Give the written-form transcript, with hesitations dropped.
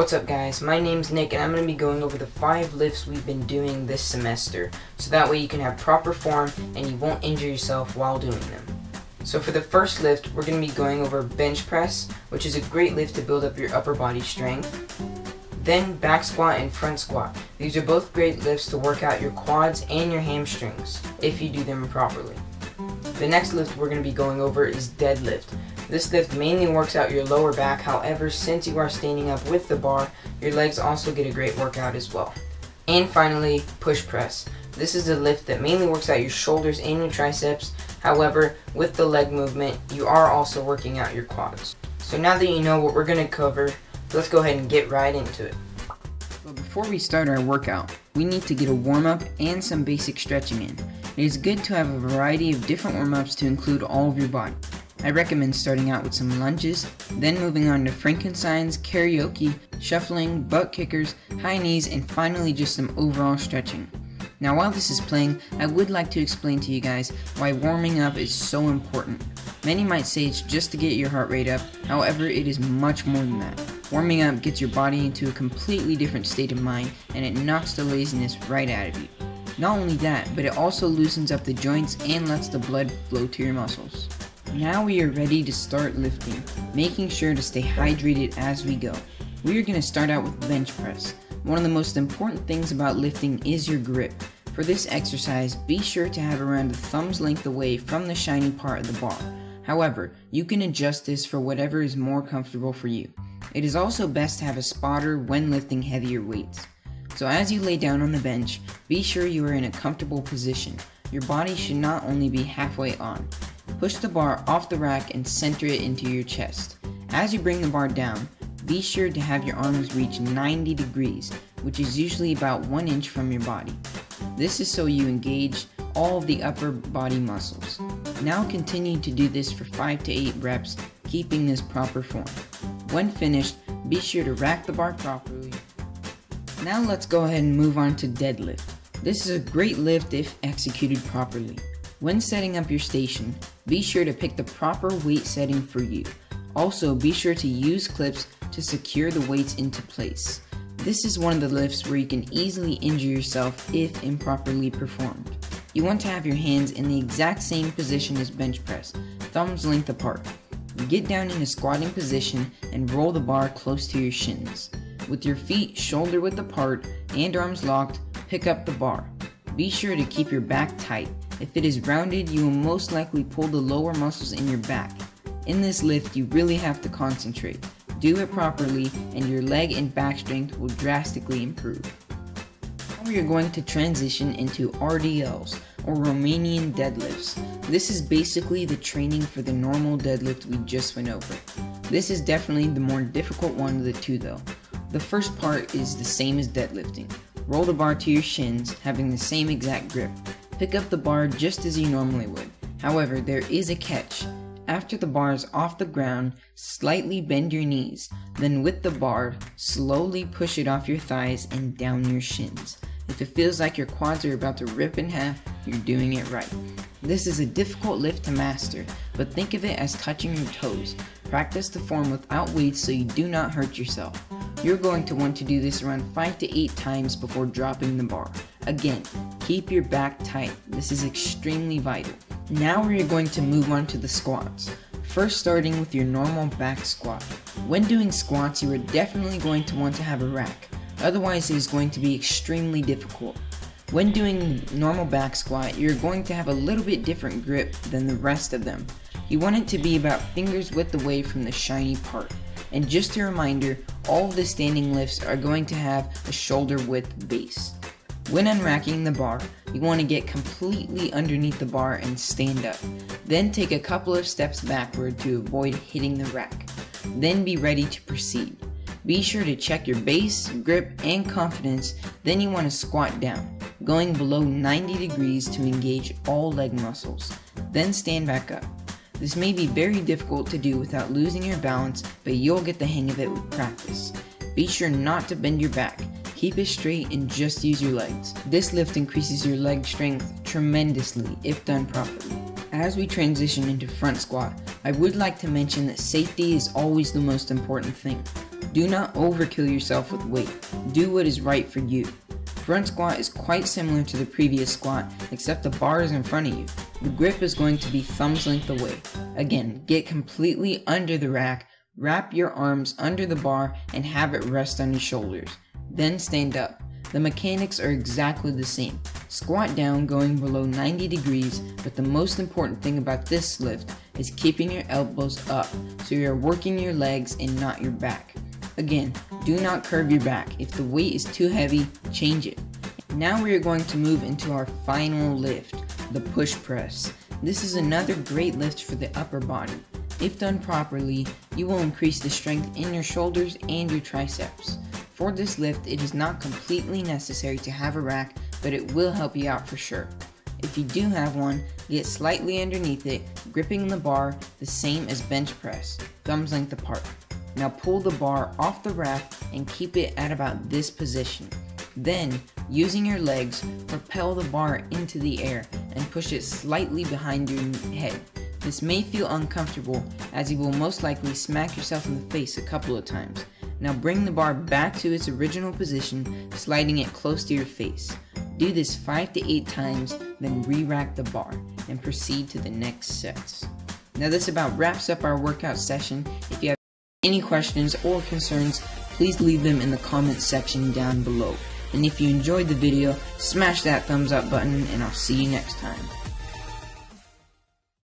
What's up guys, my name's Nick and I'm going to be going over the 5 lifts we've been doing this semester, so that way you can have proper form and you won't injure yourself while doing them. So for the first lift, we're going to be going over bench press, which is a great lift to build up your upper body strength. Then back squat and front squat. These are both great lifts to work out your quads and your hamstrings, if you do them properly. The next lift we're going to be going over is deadlift. This lift mainly works out your lower back, however, since you are standing up with the bar, your legs also get a great workout as well. And finally, push press. This is a lift that mainly works out your shoulders and your triceps, however, with the leg movement, you are also working out your quads. So now that you know what we're going to cover, let's go ahead and get right into it. But before we start our workout, we need to get a warm-up and some basic stretching in. It is good to have a variety of different warm-ups to include all of your body. I recommend starting out with some lunges, then moving on to Frankenstein's, karaoke, shuffling, butt kickers, high knees, and finally just some overall stretching. Now while this is playing, I would like to explain to you guys why warming up is so important. Many might say it's just to get your heart rate up, however it is much more than that. Warming up gets your body into a completely different state of mind and it knocks the laziness right out of you. Not only that, but it also loosens up the joints and lets the blood flow to your muscles. Now we are ready to start lifting, making sure to stay hydrated as we go. We are going to start out with bench press. One of the most important things about lifting is your grip. For this exercise, be sure to have around a thumb's length away from the shiny part of the bar. However, you can adjust this for whatever is more comfortable for you. It is also best to have a spotter when lifting heavier weights. So as you lay down on the bench, be sure you are in a comfortable position. Your body should not only be halfway on. Push the bar off the rack and center it into your chest. As you bring the bar down, be sure to have your arms reach 90 degrees, which is usually about 1 inch from your body. This is so you engage all of the upper body muscles. Now continue to do this for 5 to 8 reps, keeping this proper form. When finished, be sure to rack the bar properly. Now let's go ahead and move on to deadlift. This is a great lift if executed properly. When setting up your station, be sure to pick the proper weight setting for you. Also, be sure to use clips to secure the weights into place. This is one of the lifts where you can easily injure yourself if improperly performed. You want to have your hands in the exact same position as bench press, thumbs length apart. Get down in a squatting position and roll the bar close to your shins. With your feet shoulder width apart and arms locked, pick up the bar. Be sure to keep your back tight. If it is rounded, you will most likely pull the lower muscles in your back. In this lift, you really have to concentrate. Do it properly, and your leg and back strength will drastically improve. Now we are going to transition into RDLs, or Romanian Deadlifts. This is basically the training for the normal deadlift we just went over. This is definitely the more difficult one of the two though. The first part is the same as deadlifting. Roll the bar to your shins, having the same exact grip. Pick up the bar just as you normally would. However, there is a catch. After the bar is off the ground, slightly bend your knees. Then with the bar, slowly push it off your thighs and down your shins. If it feels like your quads are about to rip in half, you're doing it right. This is a difficult lift to master, but think of it as touching your toes. Practice the form without weights so you do not hurt yourself. You're going to want to do this around 5 to 8 times before dropping the bar. Again, keep your back tight. This is extremely vital. Now we are going to move on to the squats. First starting with your normal back squat. When doing squats, you are definitely going to want to have a rack. Otherwise, it is going to be extremely difficult. When doing normal back squat, you're going to have a little bit different grip than the rest of them. You want it to be about fingers width away from the shiny part. And just a reminder, all of the standing lifts are going to have a shoulder width base. When unracking the bar, you want to get completely underneath the bar and stand up. Then take a couple of steps backward to avoid hitting the rack. Then be ready to proceed. Be sure to check your base, grip, and confidence, then you want to squat down, going below 90 degrees to engage all leg muscles. Then stand back up. This may be very difficult to do without losing your balance, but you'll get the hang of it with practice. Be sure not to bend your back. Keep it straight and just use your legs. This lift increases your leg strength tremendously if done properly. As we transition into front squat, I would like to mention that safety is always the most important thing. Do not overkill yourself with weight. Do what is right for you. Front squat is quite similar to the previous squat, except the bar is in front of you. The grip is going to be thumb's length away. Again, get completely under the rack, wrap your arms under the bar, and have it rest on your shoulders. Then stand up. The mechanics are exactly the same. Squat down going below 90 degrees, but the most important thing about this lift is keeping your elbows up, so you're working your legs and not your back. Again, do not curve your back. If the weight is too heavy, change it. Now we are going to move into our final lift, the push press. This is another great lift for the upper body. If done properly, you will increase the strength in your shoulders and your triceps. For this lift, it is not completely necessary to have a rack, but it will help you out for sure. If you do have one, get slightly underneath it, gripping the bar the same as bench press, thumbs length apart. Now pull the bar off the rack and keep it at about this position. Then, using your legs, propel the bar into the air and push it slightly behind your head. This may feel uncomfortable, as you will most likely smack yourself in the face a couple of times. Now bring the bar back to its original position, sliding it close to your face. Do this 5 to 8 times, then re-rack the bar, and proceed to the next sets. Now this about wraps up our workout session. If you have any questions or concerns, please leave them in the comments section down below. And if you enjoyed the video, smash that thumbs up button, and I'll see you next time.